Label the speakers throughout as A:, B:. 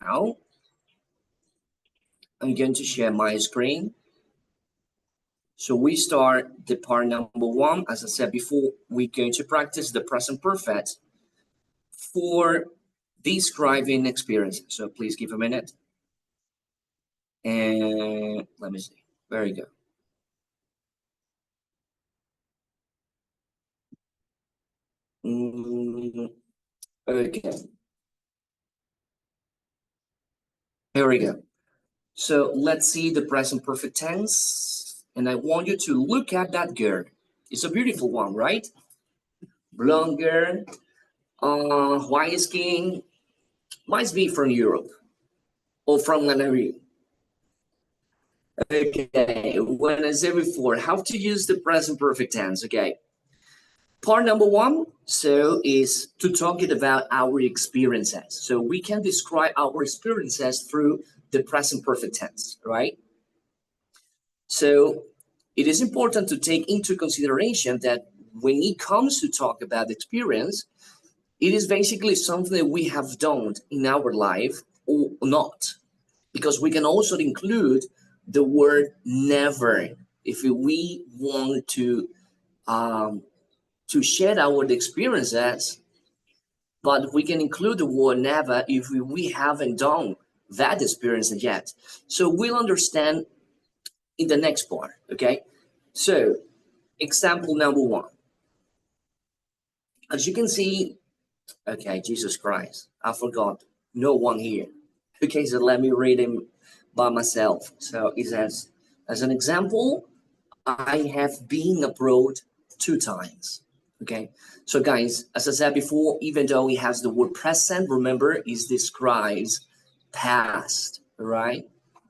A: Now, I'm going to share my screen. So we start the part number one. As I said before, we're going to practice the present perfect for describing experiences. So please give a minute. And let me see. Very good. Okay. Here we go. So let's see the present perfect tense. And I want you to look at that girl. It's a beautiful one, right? Blonde girl, white skin, might be from Europe or from an area. Okay, when I said before, how to use the present perfect tense, okay? Part number one, so is to talk it about our experiences. So we can describe our experiences through the present perfect tense, right? So it is important to take into consideration that when it comes to talk about experience, it is basically something that we have done in our life or not, because we can also include the word never if we want to share our experiences, but we can include the word never if we haven't done that experience yet. So we'll understand in the next part, okay? So example number one. As you can see, okay, Jesus Christ, I forgot, no one here. Okay, so let me read him by myself. So it says, as an example, I have been abroad 2 times. Okay, so guys, as I said before, even though it has the word present, remember, it describes past, right?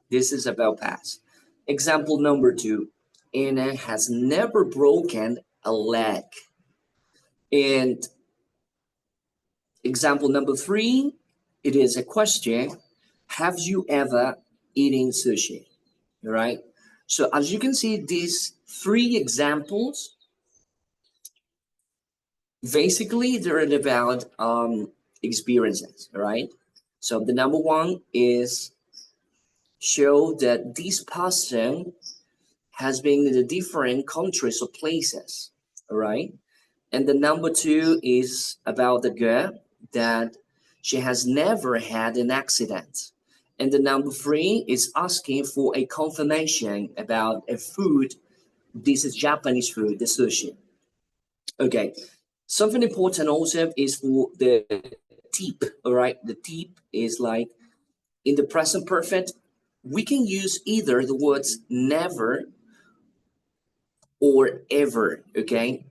A: This is about past. Example number 2, Anna has never broken a leg. And example number 3, it is a question. Have you ever eaten sushi? All right. So as you can see, these 3 examples, basically they're about experiences, right? So the number 1 is show that this person has been in the different countries or places, all right? And the number 2 is about the girl that she has never had an accident. And the number 3 is asking for a confirmation about a food. This is Japanese food, the sushi. Okay. Something important also is for the tip, all right? The tip is like in the present perfect, we can use either the words never or ever, okay?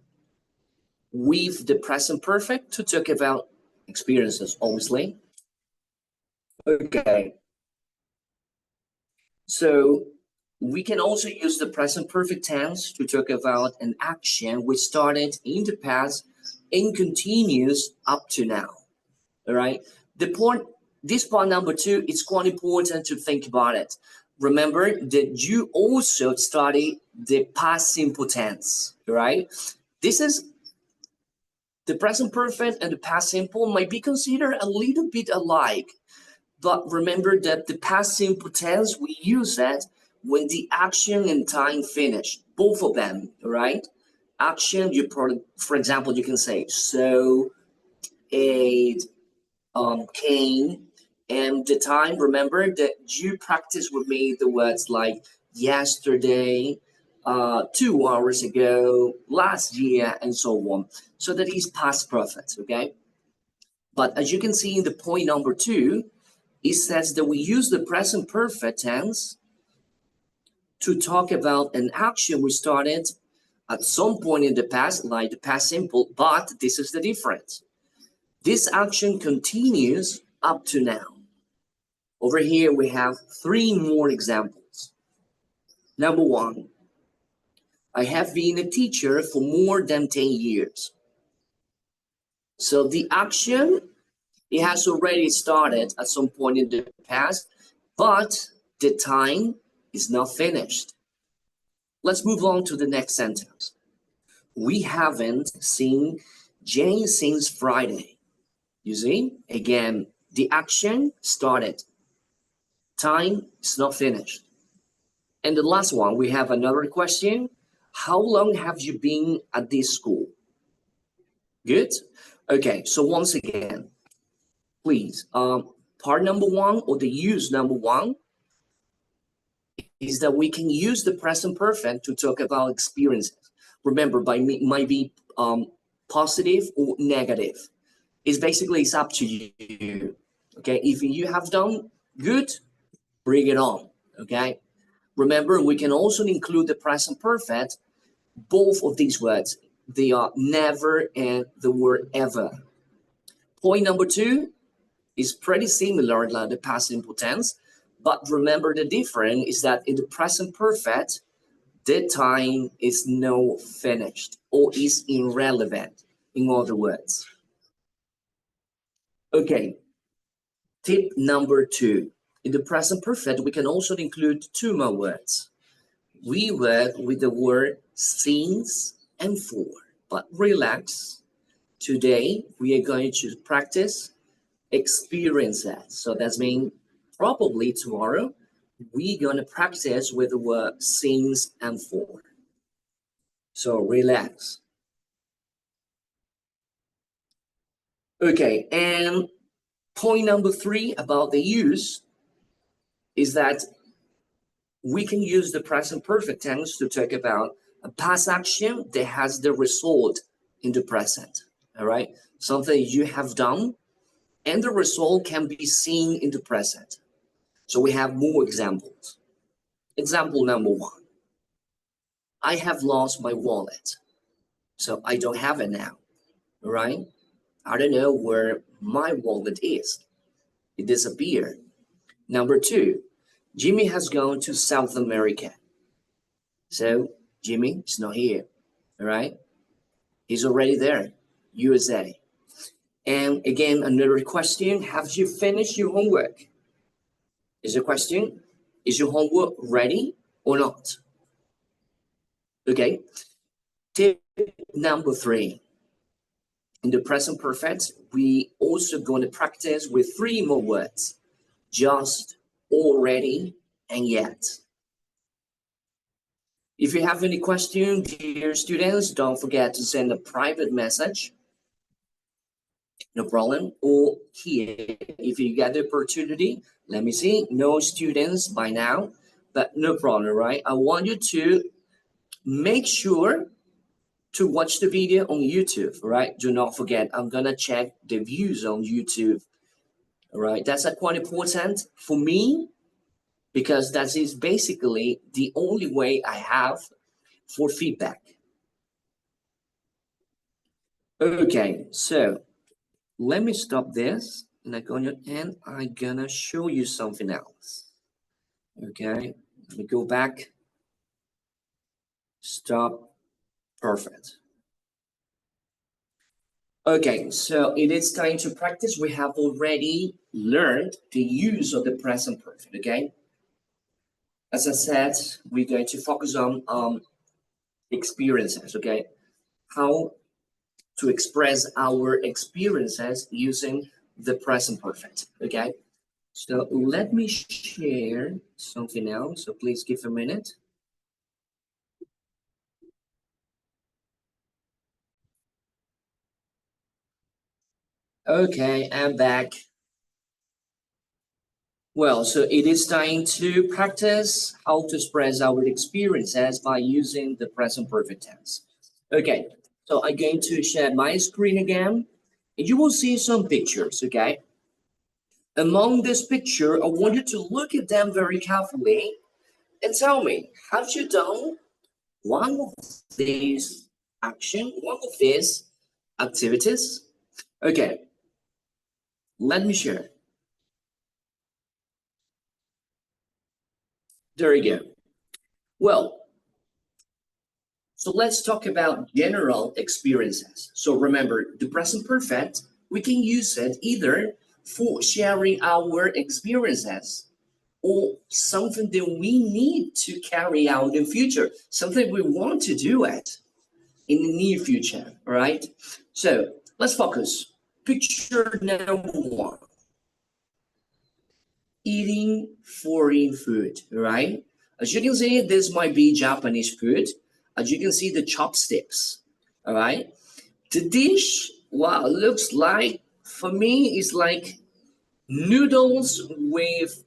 A: With the present perfect to talk about experiences, obviously. Okay. So we can also use the present perfect tense to talk about an action which started in the past and continues up to now. All right. This part number 2, it's quite important to think about it. Remember that you also study the past simple tense, right? This is the present perfect and the past simple might be considered a little bit alike. But remember that the past simple tense, we use that when the action and time finish, both of them, right? Action, for example, you can say, so, it came, and the time, remember that you practice with me the words like yesterday, 2 hours ago, last year, and so on. So that is past perfect, okay? But as you can see in the point number 2, it says that we use the present perfect tense to talk about an action we started at some point in the past, like the past simple, but this is the difference. This action continues up to now. Over here, we have 3 more examples. Number 1, I have been a teacher for more than 10 years. So the action, it has already started at some point in the past, but the time is not finished. Let's move on to the next sentence. We haven't seen Jane since Friday. You see, again, the action started time is not finished. And the last one, we have another question. How long have you been at this school? Good. Okay, so once again, please, part number one, or the use number one, is that we can use the present perfect to talk about experiences. Remember, might be positive or negative. It's up to you. Okay, if you have done good, bring it on. Okay, remember, we can also include the present perfect. Both of these words, they are never and the word ever. Point number two is pretty similar like the past simple tense, but remember the difference is that in the present perfect, the time is now finished or is irrelevant, in other words. Okay, tip number two. In the present perfect, we can also include two more words. We work with the word since and for, but relax. Today, we are going to practice experiences. So that's mean probably tomorrow, we're going to practice with the word since and for. So relax. Okay, and point number three about the use is that we can use the present perfect tense to talk about a past action that has the result in the present. All right, something you have done and the result can be seen in the present. So we have more examples. Example number one. I have lost my wallet. So I don't have it now, right? I don't know where my wallet is. It disappeared. Number two, Jimmy has gone to South America. So Jimmy is not here, all right? He's already there, USA. And again, another question, have you finished your homework? Is the question, is your homework ready or not? Okay, tip number three. In the present perfect, we also going to practice with three more words. Just, already, and yet. If you have any questions, dear students, don't forget to send a private message. No problem. Or here, if you get the opportunity, let me see, no students by now, but no problem, right? I want you to make sure to watch the video on YouTube, right? Do not forget, I'm gonna check the views on YouTube, all right? That's quite important for me because that is basically the only way I have for feedback. Okay, so let me stop this and I'm gonna show you something else. Okay, let me go back. Stop. Perfect. Okay, so it is time to practice. We have already learned the use of the present perfect, okay? As I said, we're going to focus on experiences, okay? How to express our experiences using the present perfect, okay? So let me share something else, so please give a minute. Okay, I'm back. Well, so it is time to practice how to express our experiences by using the present perfect tense. Okay, so I'm going to share my screen again. And you will see some pictures, okay? Among this picture, I want you to look at them very carefully and tell me, have you done one of these one of these activities? Okay, let me share. There you go. Well, so let's talk about general experiences. So remember, the present perfect, we can use it either for sharing our experiences or something that we need to carry out in future, something we want to do it in the near future, all right? So let's focus. Picture number one. eating foreign food, right? As you can see, this might be Japanese food. As you can see, the chopsticks, all right? The dish, wow, looks like, for me, it's like noodles with,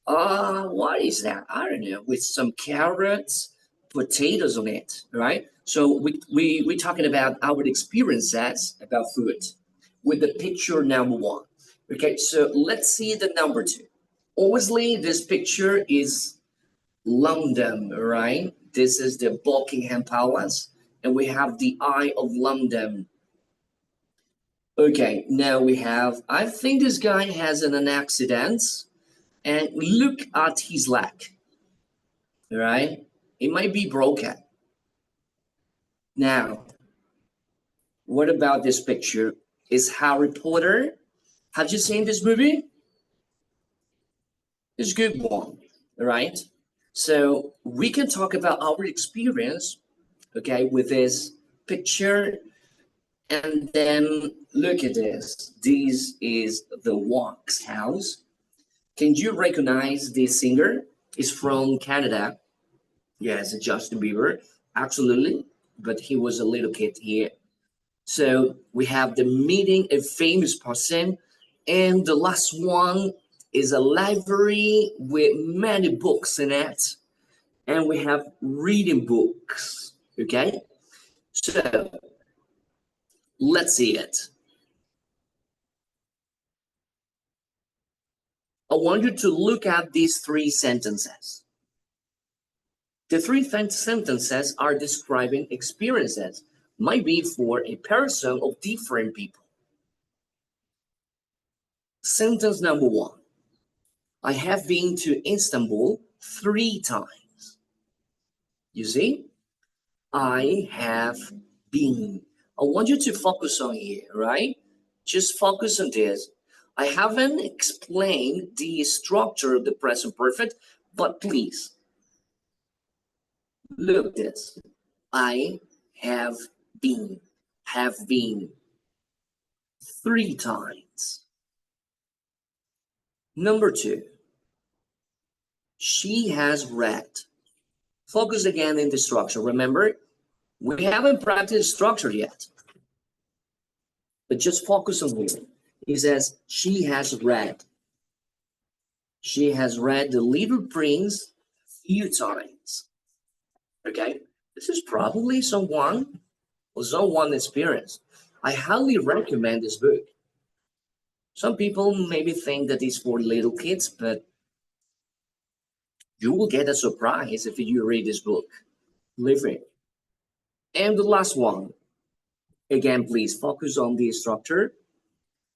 A: what is that? I don't know, with some carrots, potatoes on it, right? So we're talking about our experiences about food with the picture number one. Okay, so let's see the number two. Obviously, this picture is London, right? This is the Buckingham Palace, and we have the Eye of London. Okay, now we have, I think this guy has an accident, and look at his leg, right? It might be broken. Now, what about this picture? Is Harry Potter? Have you seen this movie? It's a good one, right? So we can talk about our experience, okay, with this picture. And then look at this. This is the Wax House. Can you recognize this singer? He's from Canada. Yes, Justin Bieber. Absolutely. But he was a little kid here. So we have the meeting a famous person. And the last one is a library with many books in it. And we have reading books. Okay. So let's see it. I want you to look at these three sentences. The three sentences are describing experiences, might be for a person of different people. Sentence number one. I have been to Istanbul 3 times. You see? I have been. I want you to focus on here, right? Just focus on this. I haven't explained the structure of the present perfect, but please look this. I have been, 3 times. Number 2, she has read. Focus again in the structure. Remember, we haven't practiced structure yet, but just focus on here. He says, she has read. She has read The Little Prince a few times. Okay, this is probably someone experienced. I highly recommend this book. Some people maybe think that it's for little kids, but you will get a surprise if you read this book. Believe it. And the last one, again, please focus on the structure.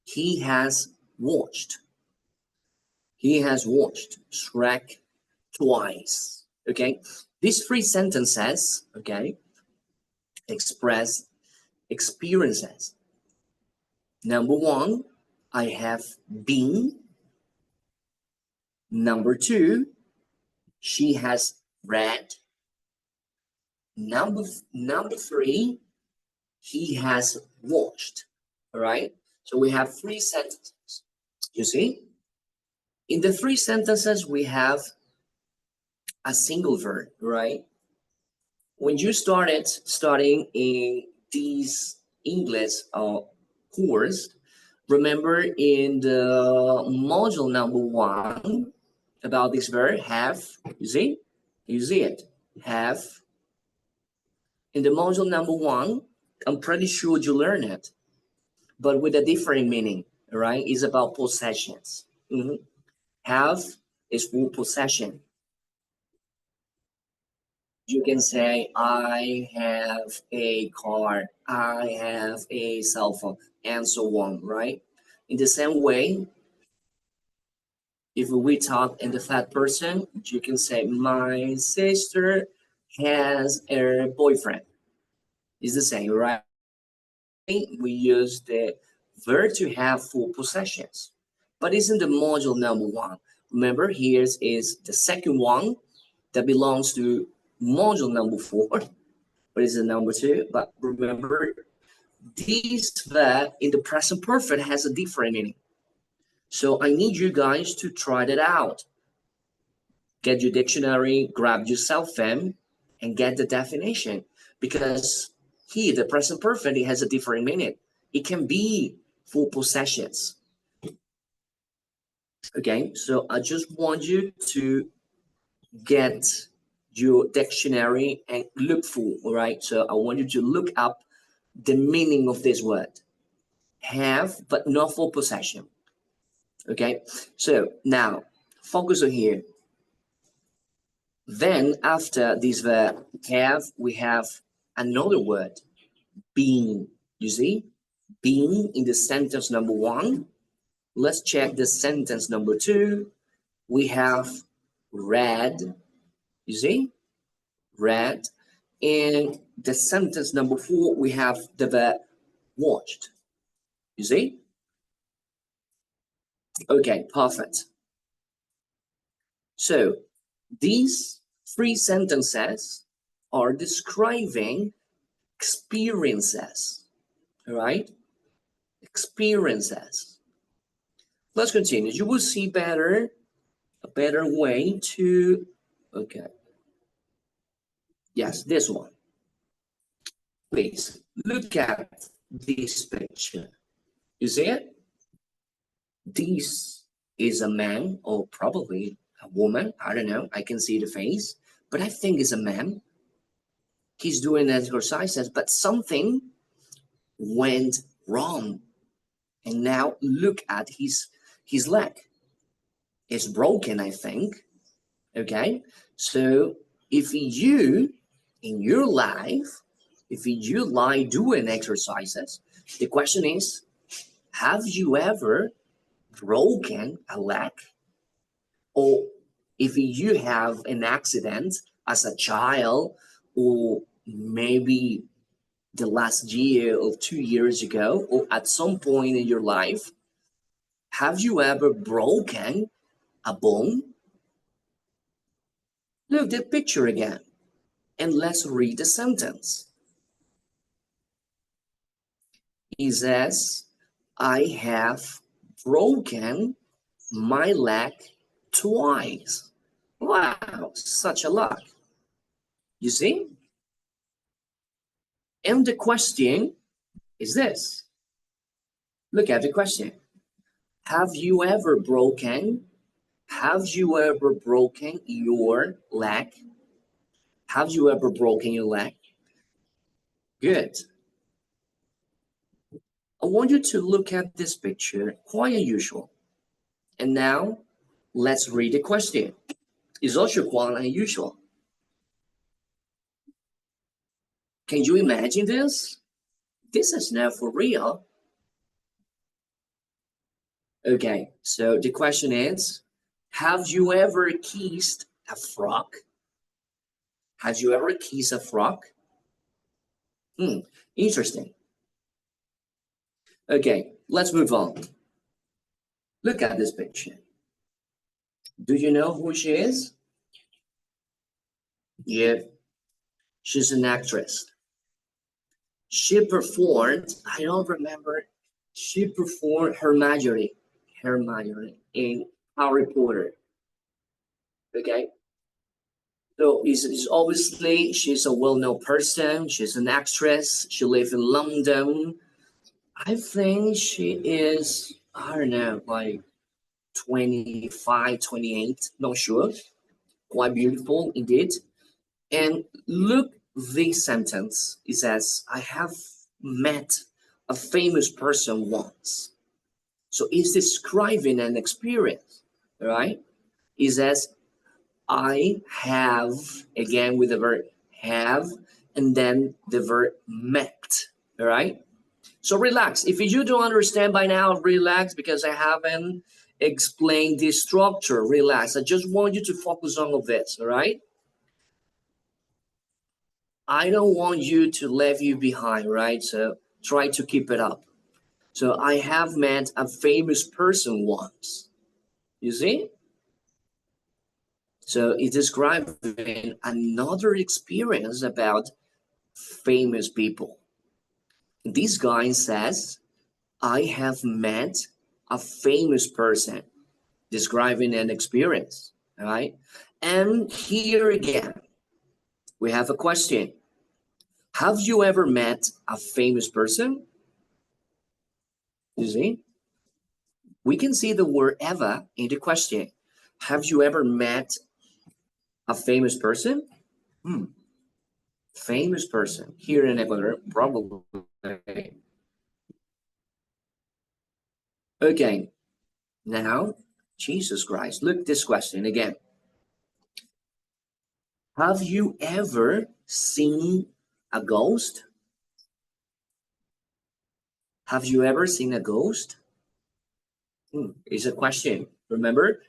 A: He has watched. He has watched Shrek twice. Okay, these 3 sentences, okay, express experiences. Number 1, I have been. Number 2, she has read. Number 3, he has watched. All right. So we have 3 sentences. You see, in the 3 sentences we have a single verb, right? When you started studying in this English course, remember in the module number 1 about this verb, have, you see it, have. In the module number 1, I'm pretty sure you learned it, but with a different meaning, right? It's about possessions. Have is for possession. You can say, I have a car, I have a cell phone, and so on, right? In the same way, if we talk in the third person, you can say, my sister has a boyfriend. It's the same, right? We use the verb to have for possessions, but it's in the module number 1. Remember, here is the second one that belongs to module number 4, but it's the number 2. But remember, this verb in the present perfect has a different meaning. So I need you guys to try that out. Get your dictionary, grab your cell phone, and get the definition. Because here, the present perfect, it has a different meaning. It can be for possessions. Okay, so I just want you to get your dictionary and look for, all right? So I want you to look up the meaning of this word. Have, but not for possession. Okay, so now focus on here. Then after this verb have, we have another word, being. You see, being in the sentence number 1. Let's check the sentence number 2. We have read. You see, read. In the sentence number 4, we have the verb watched. You see? Okay, perfect. So these 3 sentences are describing experiences, all right? Experiences. Let's continue. You will see a better way to, okay. Yes, this one. Please look at this picture. You see it? This is a man, or probably a woman. I don't know. I can see the face, but I think it's a man. He's doing exercises, but something went wrong. And now look at his leg. It's broken, I think. Okay. So if you in your life, if you like doing exercises, the question is, have you ever broken a leg? Or if you have an accident as a child, or maybe the last year or 2 years ago, or at some point in your life, have you ever broken a bone? Look at the picture again, and let's read the sentence. It says, I have broken my leg twice. Wow, such a luck. You see? And the question is this. Look at the question. Have you ever broken your leg? Have you ever broken your leg? Good. I want you to look at this picture, quite unusual. And now let's read the question. It's also quite unusual. Can you imagine this? This is not for real. Okay, so the question is, have you ever kissed a frog? Have you ever kissed a frog? Interesting. Okay, let's move on. Look at this picture. Do you know who she is? Yeah, she's an actress. She performed, I don't remember, she performed Hermione in Harry Potter. Okay, so it's obviously she's a well-known person. She's an actress. She lives in London. I think she is, I don't know, like 25, 28, not sure. Quite beautiful indeed. And look this sentence. It says, I have met a famous person once. So it's describing an experience, right? It says, I have, again with the verb have, and then the verb met, all right? So relax. If you don't understand by now, relax, because I haven't explained the structure. Relax. I just want you to focus on all this, all right? I don't want you to leave you behind, right? So try to keep it up. So I have met a famous person once. You see? So it's describing another experience about famous people. This guy says, I have met a famous person describing an experience. All right. And here again, we have a question. Have you ever met a famous person? You see? We can see the word ever in the question. Have you ever met a famous person? Hmm. Famous person here in Ecuador, probably. Okay, now, Jesus Christ, look this question again. Have you ever seen a ghost? Have you ever seen a ghost? It's a question. Remember,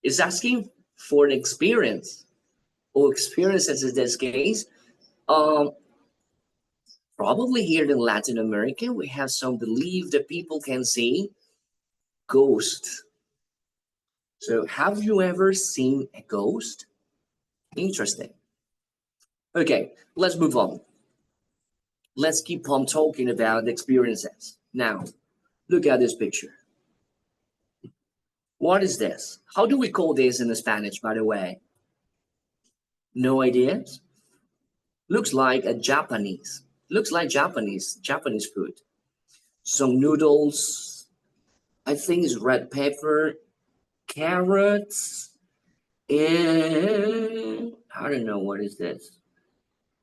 A: it's asking for an experience or experiences in this case. Um, Probably here in Latin America, we have some belief that people can see ghosts. So, have you ever seen a ghost? Interesting. Okay, let's move on. Let's keep on talking about experiences. Now, look at this picture. What is this? How do we call this in Spanish, by the way? No ideas? Looks like a Japanese. Looks like Japanese food. Some noodles. I think it's red pepper, carrots, and I don't know what is this.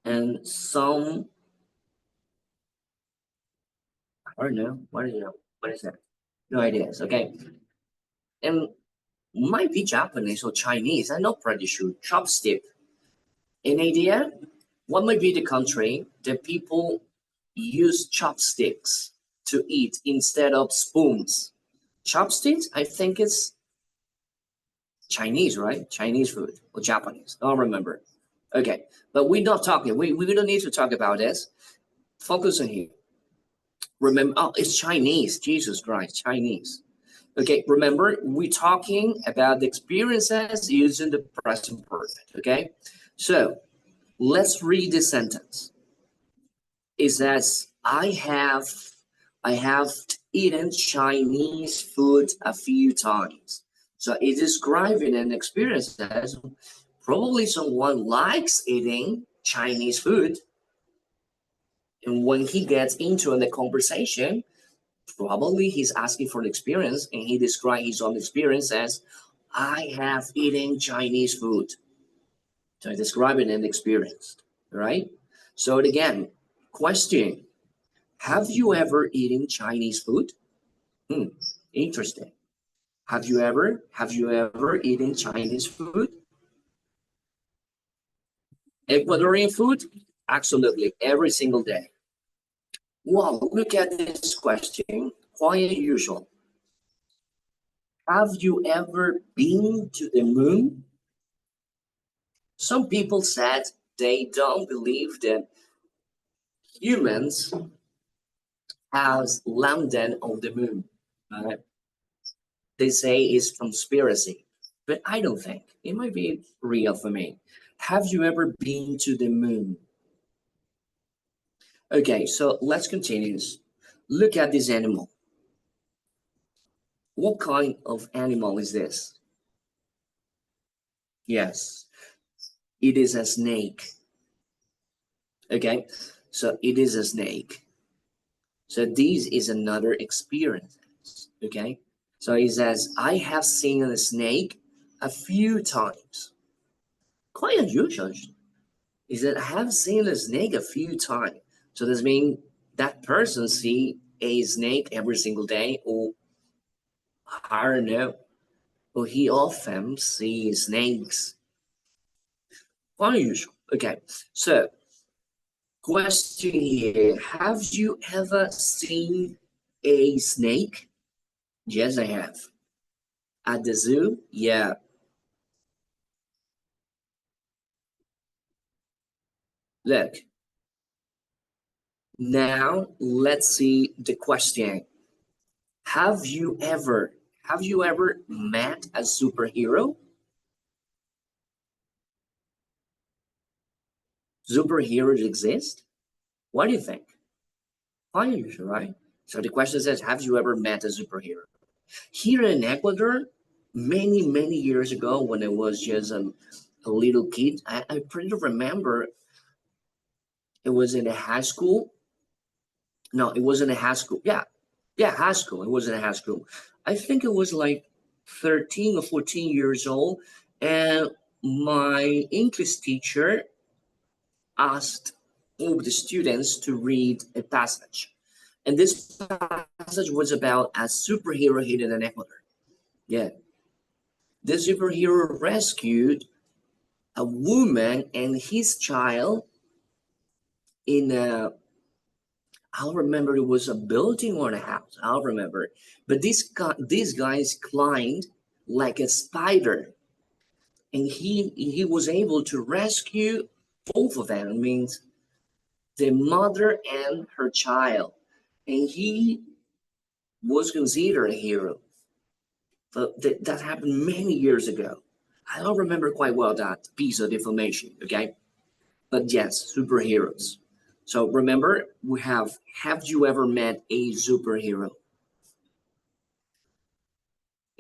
A: And some, I don't know, what is that? No ideas. Okay. And might be Japanese or Chinese. I'm not pretty sure. Chopstick. An idea? What might be the country that people use chopsticks to eat instead of spoons? Chopsticks? I think it's Chinese, right? Chinese food or Japanese. I don't remember. Okay, but we're not talking. We don't need to talk about this. Focus on here. Remember, oh, it's Chinese. Jesus Christ, Chinese. Okay, remember, we're talking about the experiences using the present perfect. Okay, so let's read the sentence. It says, I have eaten Chinese food a few times. So it's describing an experience as probably someone likes eating Chinese food. And when he gets into the conversation, probably he's asking for the experience and he describes his own experience as, I have eaten Chinese food. So describing an experience, right? So again, question, have you ever eaten Chinese food? Interesting. Have you ever eaten Chinese food? Ecuadorian food? Absolutely, every single day. Wow, look at this question. Quite unusual. Have you ever been to the moon? Some people said they don't believe that humans have landed on the moon. Uh, they say it's conspiracy, but I don't think it might be real for me. Have you ever been to the moon? Okay, so let's continue. Look at this animal. What kind of animal is this? Yes, it is a snake. Okay, so it is a snake. So this is another experience. Okay, so it says, I have seen a snake a few times. Quite unusual. He said, I have seen a snake a few times. So this means that person see a snake every single day, or I don't know, or he often sees snakes. Quite unusual. Okay, so question here: have you ever seen a snake? Yes, I have. At the zoo? Yeah. Look, now let's see the question. Have you ever met a superhero? Superheroes exist? What do you think? Quite unusual, right? So the question says, have you ever met a superhero? Here in Ecuador, many years ago, when I was just a little kid, I pretty remember it was in a high school. No, it wasn't a high school. Yeah, high school. It wasn't a high school. I think it was like 13 or 14 years old. And my English teacher asked all the students to read a passage. And this passage was about a superhero here in Ecuador. Yeah. This superhero rescued a woman and his child in a, I'll remember it was a building or a house. I'll remember. But these guys climbed like a spider, and he was able to rescue both of them. It means the mother and her child, and he was considered a hero. But that happened many years ago. I don't remember quite well that piece of information. Okay, but yes, superheroes. So remember, we have you ever met a superhero?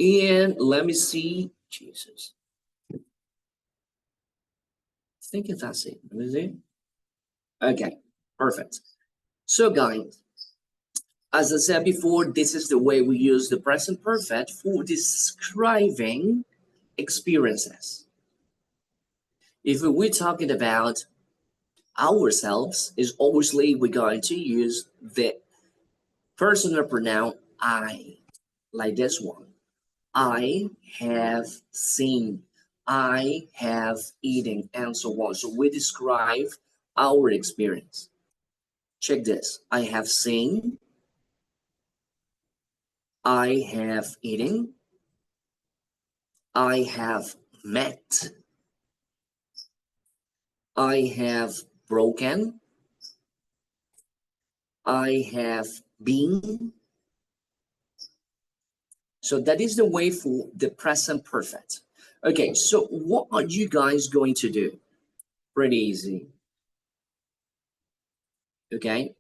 A: And let me see. Jesus. I think that's it. Let me see. Okay, perfect. So guys, as I said before, this is the way we use the present perfect for describing experiences. If we're talking about ourselves, is obviously we're going to use the personal pronoun I, like this one. I have seen, I have eaten, and so on. So we describe our experience. Check this. I have seen, I have eaten, I have met, I have broken, I have been. So that is the way for the present perfect. Okay, so what are you guys going to do? Pretty easy. Okay,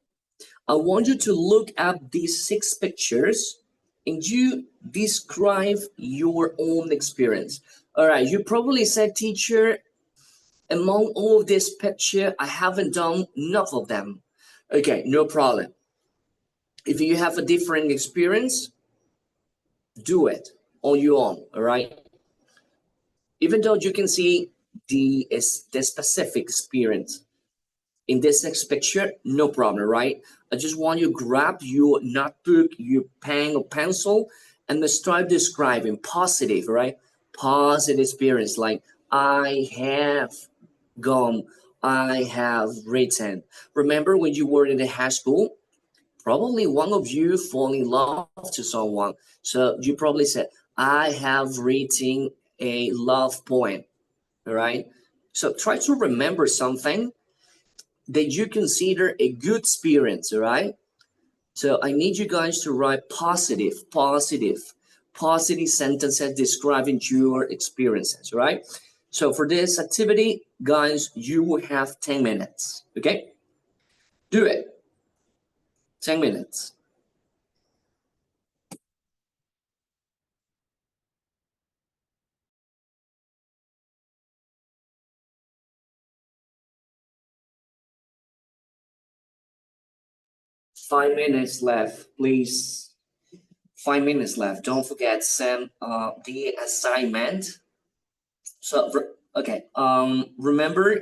A: I want you to look at these 6 pictures and you describe your own experience. All right, you probably said, teacher, among all of this picture, I haven't done enough of them. Okay, no problem. If you have a different experience, do it on your own, all right? Even though you can see the specific experience in this next picture, no problem, right? I just want you to grab your notebook, your pen or pencil, and start describing positive, right? Positive experience, like I have gone, I have written. Remember when you were in the high school? Probably one of you fall in love to someone. So you probably said, I have written a love poem, all right? So try to remember something that you consider a good experience, all right? So I need you guys to write positive sentences describing your experiences, right? So for this activity, guys, you will have 10 minutes, okay? Do it. 10 minutes. Five minutes left, please. 5 minutes left. Don't forget, send the assignment. So, okay. Remember,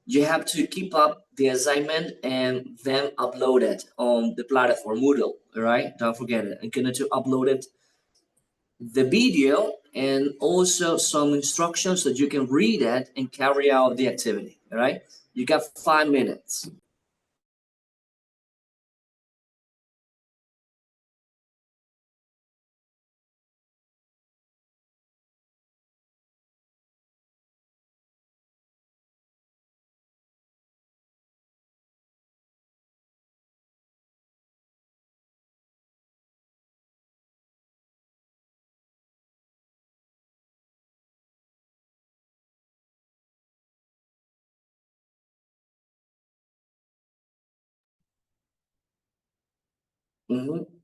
A: you have to keep up the assignment and then upload it on the platform Moodle. All right. Don't forget it. I'm gonna to upload it, the video, and also some instructions so you can read it and carry out the activity. All right. You got 5 minutes.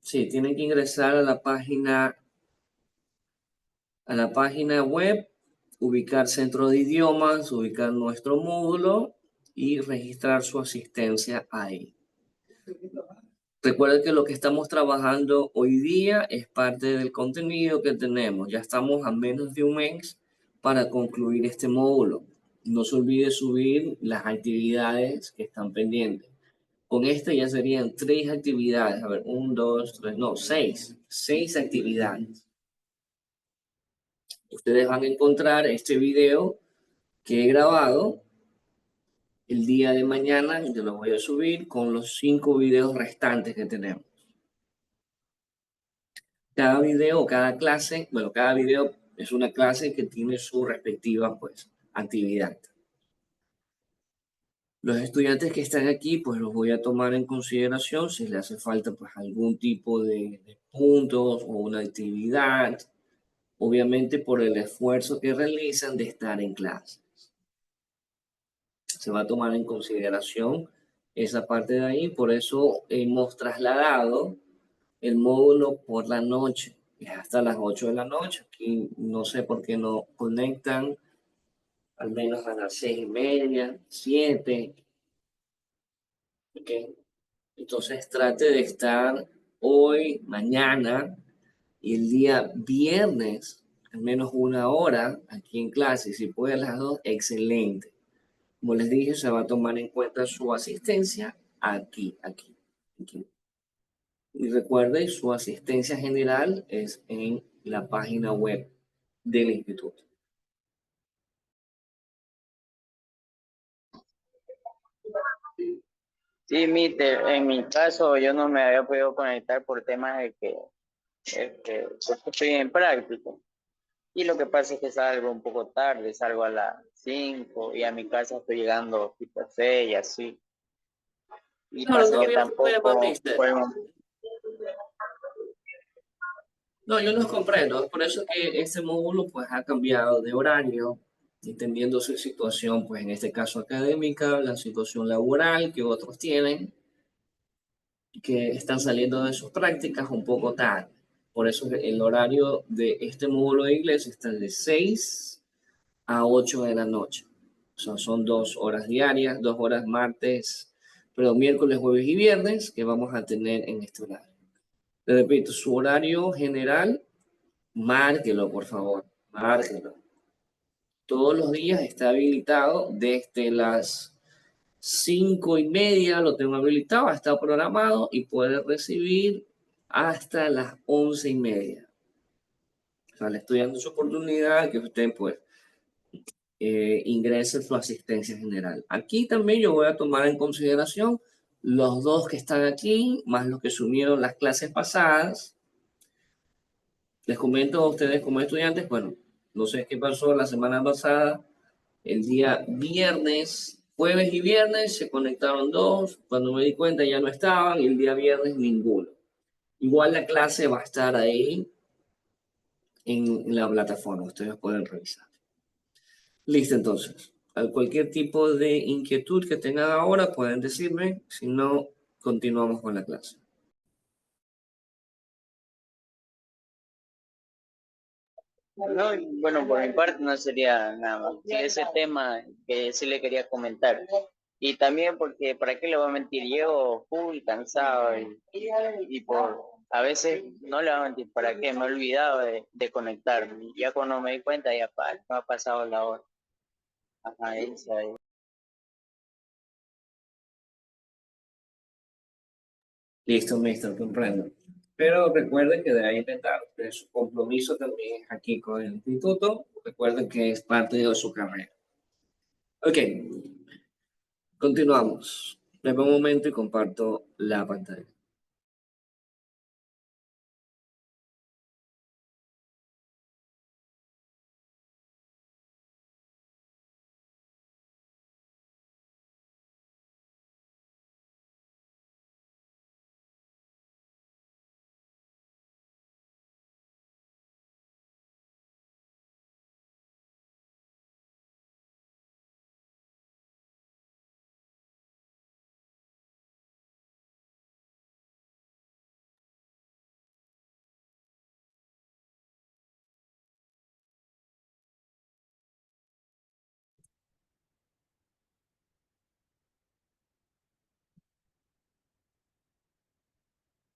A: Sí, tienen que ingresar a la página a la página web, ubicar centro de idiomas, ubicar nuestro módulo y registrar su asistencia ahí. Recuerden que lo que estamos trabajando hoy día es parte del contenido que tenemos. Ya estamos a menos de un mes para concluir este módulo. No se olvide subir las actividades que están pendientes. Con este ya serían 3 actividades. A ver, 1, 2, 3, no, 6. 6 actividades. Ustedes van a encontrar este video que he grabado el día de mañana. Yo lo voy a subir con los 5 videos restantes que tenemos. Cada video, cada clase, bueno, cada video es una clase que tiene su respectiva, pues, actividad. Los estudiantes que están aquí, pues los voy a tomar en consideración si les hace falta, pues, algún tipo de puntos o una actividad, obviamente por el esfuerzo que realizan de estar en clase. Se va a tomar en consideración esa parte de ahí, por eso hemos trasladado el módulo por la noche, es hasta las 8 de la noche. Aquí no sé por qué no conectan, al menos a las 6:30, 7. ¿Ok? Entonces trate de estar hoy, mañana y el día viernes, al menos 1 hora aquí en clase. Si puede a las 2, excelente. Como les dije, se va a tomar en cuenta su asistencia aquí. Y recuerde, su asistencia general es en la página web del instituto.
B: Sí, en mi caso yo no me había podido conectar por temas de que pues, estoy en práctica. Y lo que pasa es que salgo un poco tarde, salgo a las 5 y a mi casa estoy llegando tipo 6 y así. Y
A: Claro,
B: pasa
A: no
B: que
A: había problema,
B: tampoco
A: mister.
B: juego.
A: No, yo los comprendo. Es por eso que este módulo pues ha cambiado de horario, entendiendo su situación, pues en este caso académica, la situación laboral que otros tienen, que están saliendo de sus prácticas un poco tarde. Por eso que el horario de este módulo de inglés está de 6 a 8 de la noche. O sea, son 2 horas diarias, 2 horas martes, pero miércoles, jueves y viernes que vamos a tener en este horario. Le repito, su horario general, márquelo, por favor, márquelo. Todos los días está habilitado desde las 5:30, lo tengo habilitado, está programado y puede recibir hasta las 11:30. O sea, le estoy dando su oportunidad que usted, pues, ingrese su asistencia general. Aquí también yo voy a tomar en consideración los 2 que están aquí, más los que se unieron las clases pasadas. Les comento a ustedes como estudiantes, bueno, no sé qué pasó la semana pasada, el día viernes, jueves y viernes se conectaron 2, cuando me di cuenta ya no estaban y el día viernes ninguno. Igual la clase va a estar ahí en la plataforma, ustedes pueden revisar. Listo, entonces. Cualquier tipo de inquietud que tengan ahora pueden decirme, si no, continuamos con la clase.
B: No, bueno, por mi parte no sería nada más. Sí, ese tema que sí le quería comentar. Y también porque, ¿para qué le voy a mentir? Llego full cansado y por, a veces, no le voy a mentir, ¿para qué? Me he olvidado de conectarme. Ya cuando me di cuenta, ya me ha pasado la hora. Ajá, esa es.
A: Listo, mister, comprendo. Pero recuerden que deben intentar, que su compromiso también es aquí con el instituto. Recuerden que es parte de su carrera. Ok, continuamos. Dame un momento y comparto la pantalla.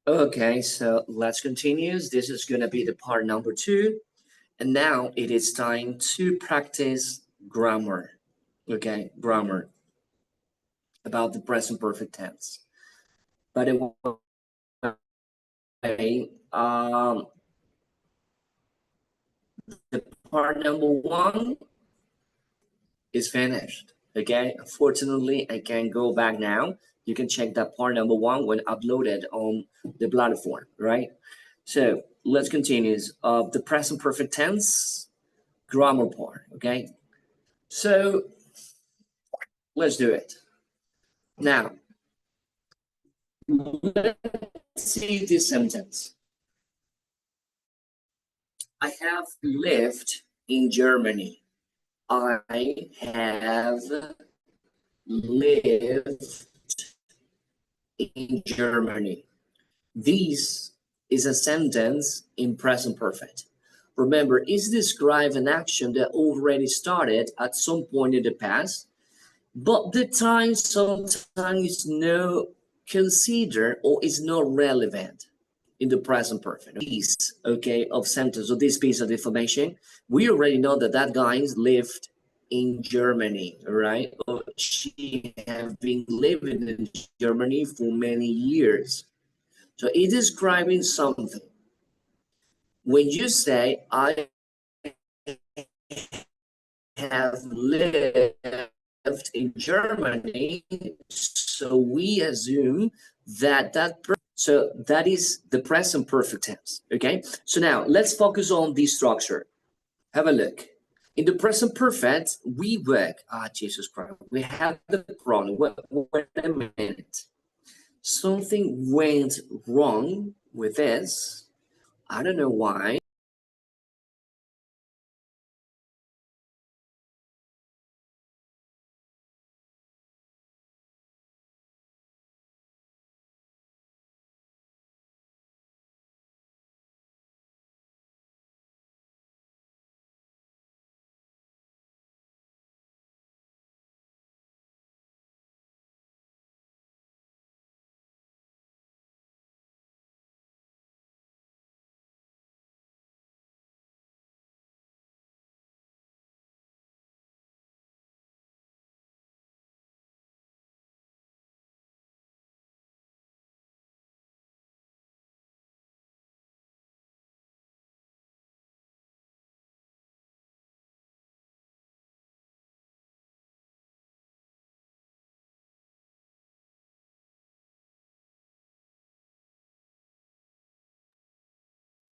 A: Okay, so let's continue. This is going to be the part number 2. And now it is time to practice grammar. Okay, grammar about the present perfect tense. By the way, the part number 1 is finished. Okay, unfortunately, I can't go back now. You can check that part number 1 when uploaded on the platform, right? So let's continue. The present perfect tense grammar part. Okay, so let's do it now. Let's see this sentence. I have lived in Germany. I have lived in Germany. This is a sentence in present perfect. Remember, it describes an action that already started at some point in the past, but the time sometimes is not considered or is not relevant in the present perfect. Piece, okay, of sentence or this piece of information, we already know that that guy lived in Germany, right? Or she have been living in Germany for many years. So it is describing something. When you say I have lived in Germany, so we assume that so that is the present perfect tense. Okay, so now let's focus on the structure. Have a look. In the present perfect, we work. Jesus Christ, we have the problem. Wait a minute. Something went wrong with this. I don't know why.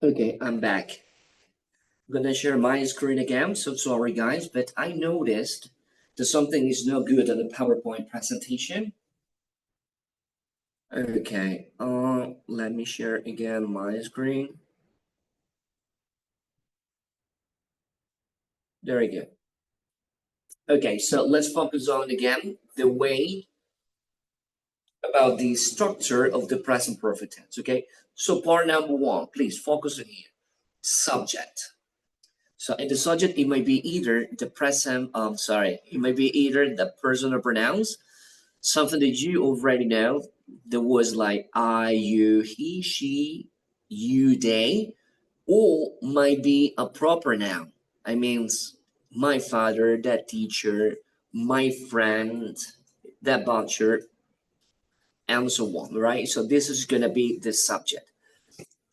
A: Okay, I'm back. I'm gonna share my screen again. So sorry, guys, but I noticed that something is not good on the PowerPoint presentation. Okay, let me share again my screen. There we go. Okay, so let's focus on again the way about the structure of the present perfect tense. Okay, so part number 1, please focus on here. Subject. So in the subject, it may be either the present, it may be either the personal pronouns, something that you already know. There was like I, you, he, she, you, they, or might be a proper noun. I mean, my father, that teacher, my friend, that butcher, and so on, right? So this is gonna be the subject.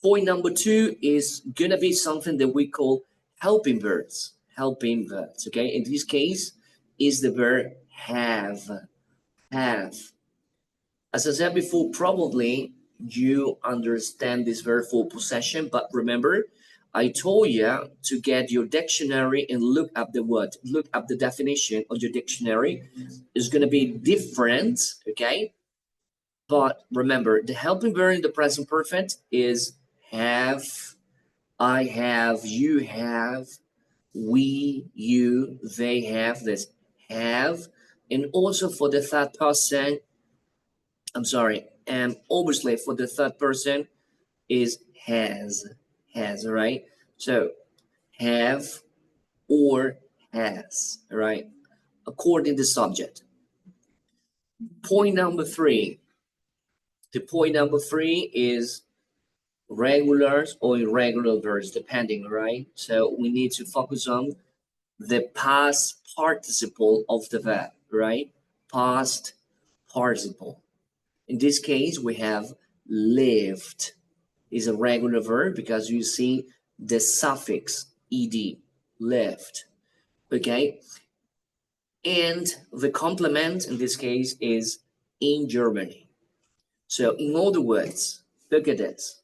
A: Point number 2 is gonna be something that we call helping verbs. Helping verbs, okay? In this case, is the verb have. Have. As I said before, probably you understand this verb for possession, but remember, I told you to get your dictionary and look up the word, look up the definition of your dictionary. It's gonna be different, okay? But remember, the helping verb in the present perfect is have, I have, you have, we, you, they have, this have. And also for the third person, I'm sorry, and obviously for the third person is has, all right? So have or has, all right? According to the subject. Point number 3. The point number 3 is regular or irregular verbs, depending, right? So we need to focus on the past participle of the verb, right? Past participle. In this case, we have lived is a regular verb because you see the suffix ed, lived, okay? And the complement in this case is in Germany. So in other words, look at this.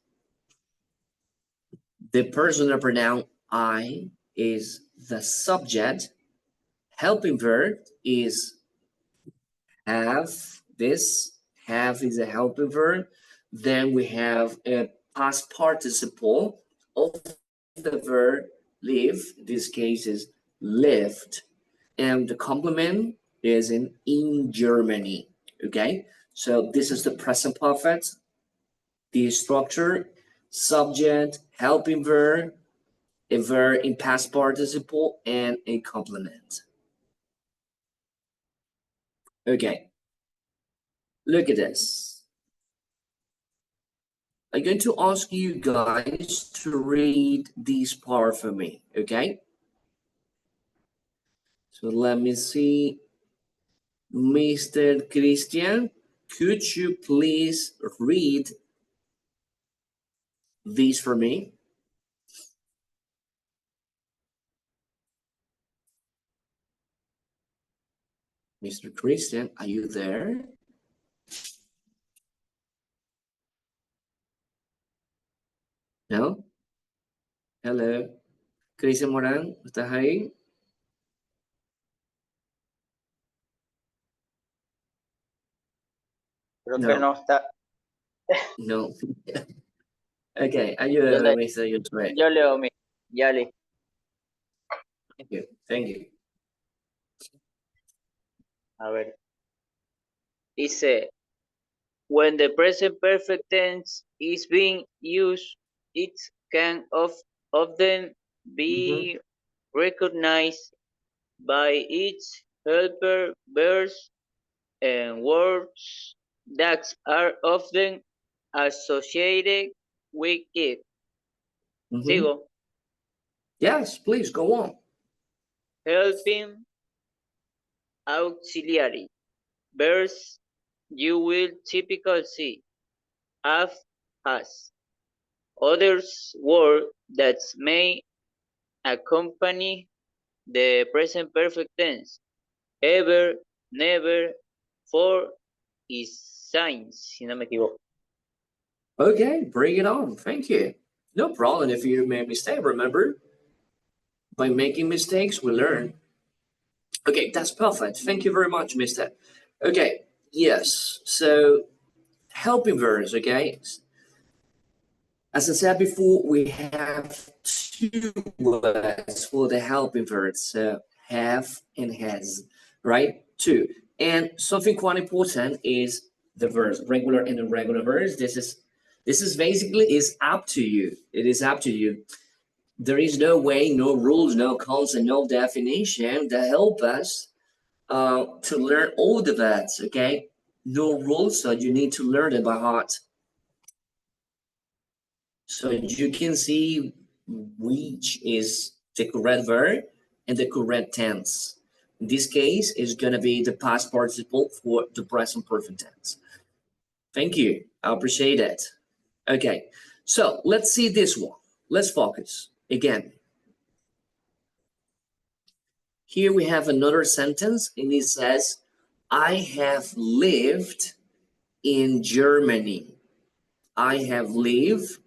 A: The personal pronoun I is the subject. Helping verb is have. This have is a helping verb. Then we have a past participle of the verb live. In this case is lived. And the complement is in Germany. Okay, so this is the present perfect. The structure, subject, helping verb, a verb in past participle, and a complement. Okay, look at this. I'm going to ask you guys to read this part for me, okay? So let me see. Mr. Christian, could you please read this for me? Mr. Christian, are you there? No? Hello. Cristian Morán, ¿estás ahí?
B: Creo que no está.
A: No. Okay, ayúdame, Mr. Josué.
B: Yo leo mi. Ya le.
A: Thank you. Thank you.
B: A ver. Dice, when the present perfect tense is being used, it can often be recognized by its helper verbs and words that are often associated with it. Sigo.
A: Yes, please go on.
B: Helping auxiliary verbs you will typically see have, has. Others words that may accompany the present perfect tense. Ever, never, for is signs, si no me equivoco.
A: Okay, bring it on. Thank you. No problem if you made a mistake. Remember, by making mistakes, we learn. Okay, that's perfect. Thank you very much, Mister. Okay, yes. So, helping verbs, okay? As I said before, we have two words for the helping verbs, so have and has, right? Two. And something quite important is the verbs, regular and irregular verbs. This is basically is up to you. It is up to you. There is no way, no rules, no concept, no definition that help us to learn all the verbs, okay? No rules, so you need to learn it by heart. So you can see which is the correct verb and the correct tense. In this case, it's going to be the past participle for the present perfect tense. Thank you. I appreciate it. Okay, so let's see this one. Let's focus again. Here we have another sentence, and it says, I have lived in Germany. I have lived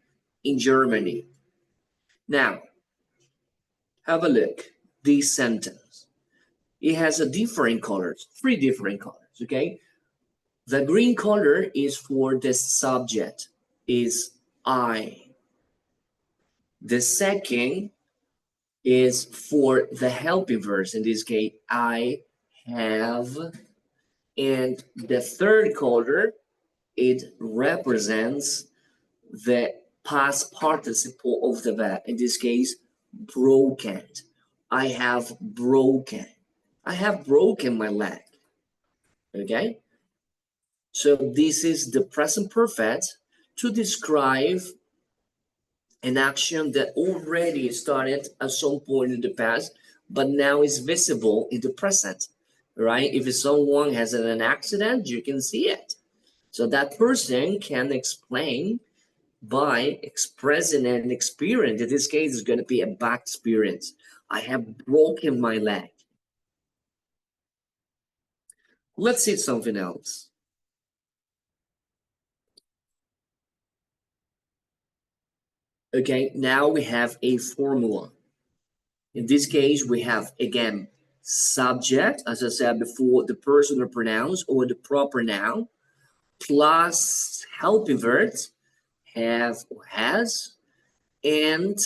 A: in Germany. Now, have a look. This sentence. It has a different colors, three different colors, okay? The green color is for the subject, is I. The second is for the helping verbs, in this case, I have. And the third color, it represents the past participle of the verb, in this case, broken. I have broken. I have broken my leg. Okay? So this is the present perfect to describe an action that already started at some point in the past, but now is visible in the present, right? If someone has an accident, you can see it. So that person can explain by expressing an experience. In this case, it's going to be a bad experience. I have broken my leg. Let's see something else. Okay, now we have a formula. In this case, we have, again, subject, as I said before, the personal pronouns or the proper noun, plus helping verbs, have or has, and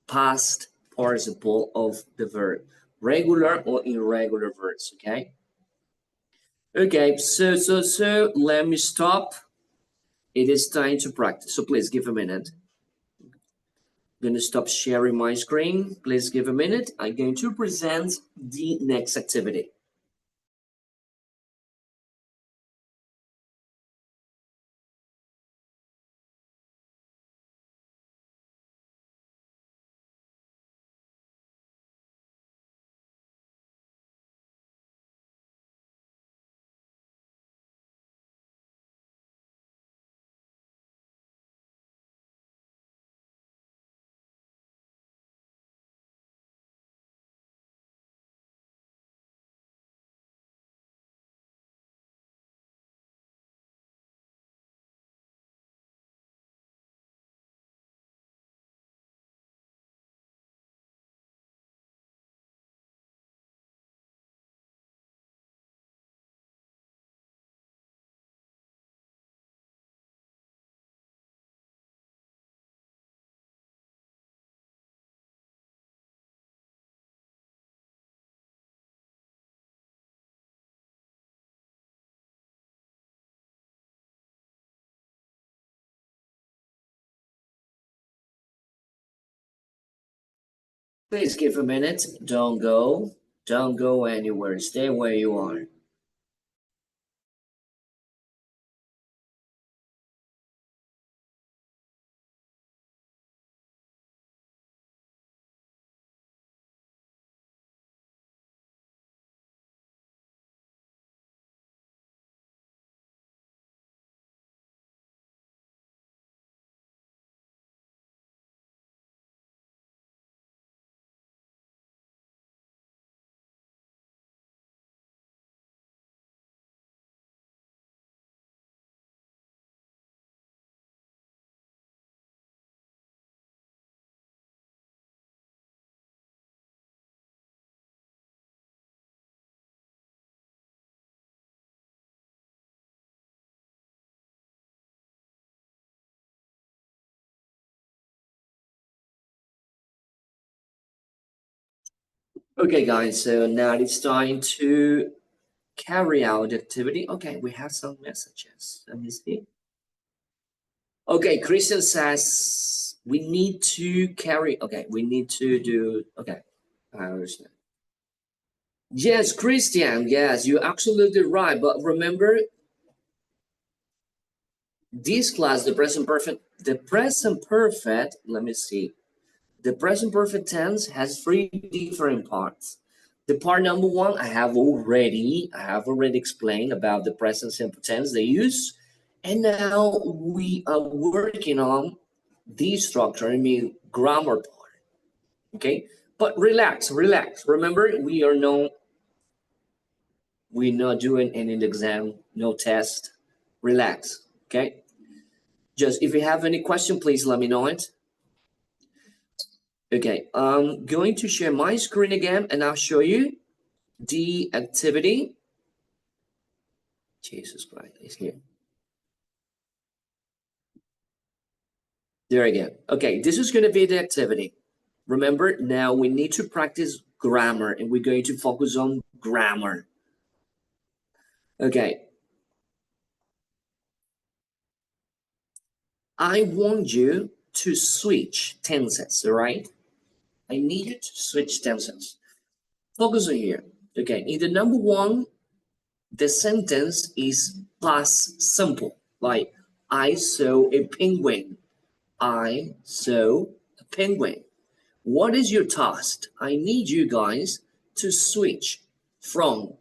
A: past participle of the verb, regular or irregular verbs, okay? Okay, so let me stop. It is time to practice, so please give a minute. I'm going to stop sharing my screen. Please give a minute. I'm going to present the next activity. Please give a minute. Don't go. Don't go anywhere. Stay where you are. Okay, guys, so now it's time to carry out the activity. Okay, we have some messages. Let me see. Okay, Christian says we need to carry. Okay, we need to do. Okay, I understand. Yes, Christian. Yes, you're absolutely right. But remember, this class, the present perfect. The present perfect. Let me see. The present perfect tense has three different parts. The part number one, I have already explained about the present simple tense they use. And now we are working on the structure, I mean grammar part. Okay? But relax, relax. Remember, we're not doing any exam, no test. Relax. Okay? Just if you have any question, please let me know it. Okay, I'm going to share my screen again and I'll show you the activity. Jesus Christ, it's here. There again. Okay, this is going to be the activity. Remember, now we need to practice grammar and we're going to focus on grammar. Okay. I want you to switch tenses, all right? I need you to switch tenses. Focus on here. Okay, in the number one, the sentence is past simple, like I saw a penguin. I saw a penguin. What is your task? I need you guys to switch from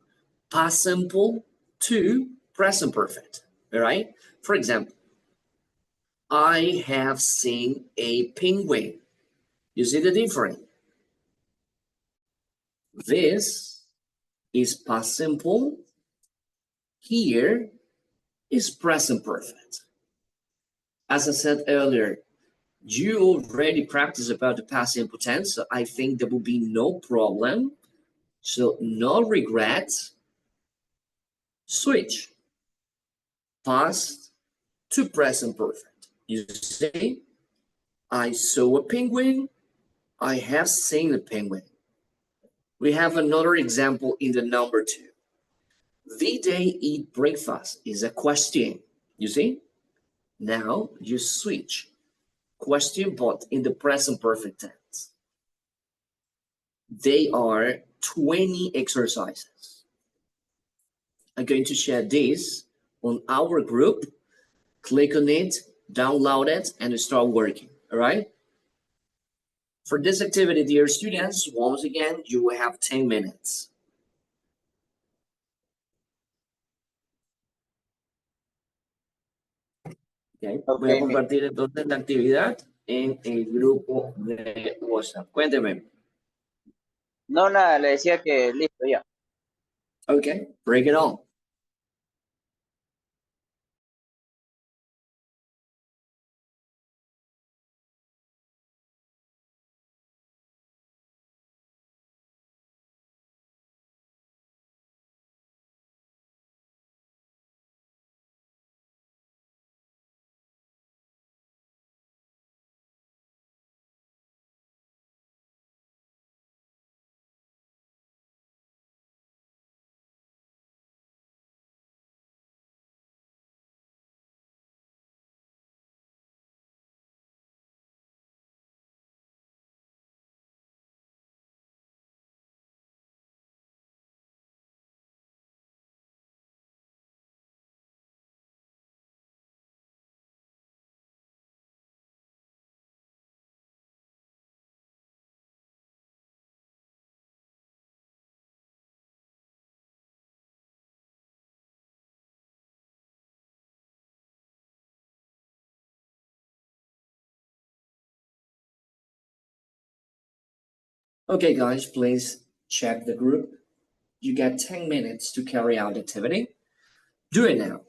A: past simple to present perfect. All right. For example, I have seen a penguin. You see the difference? This is past simple. Here is present perfect. As I said earlier, you already practiced about the past simple tense, so I think there will be no problem. So no regrets. Switch past to present perfect. You see, I saw a penguin. I have seen a penguin. We have another example in the number 2. Did they eat breakfast is a question. You see? Now you switch question but in the present perfect tense. They are 20 exercises. I'm going to share this on our group. Click on it, download it, and start working. All right? For this activity, dear students, once again, you will have 10 minutes. Okay. Voy a
B: Ok,
A: compartir entonces la actividad en el grupo de WhatsApp. Cuénteme.
B: no, nada, le decía que listo ya.
A: Okay, bring it on. Okay, guys, please check the group. You get 10 minutes to carry out the activity. Do it now.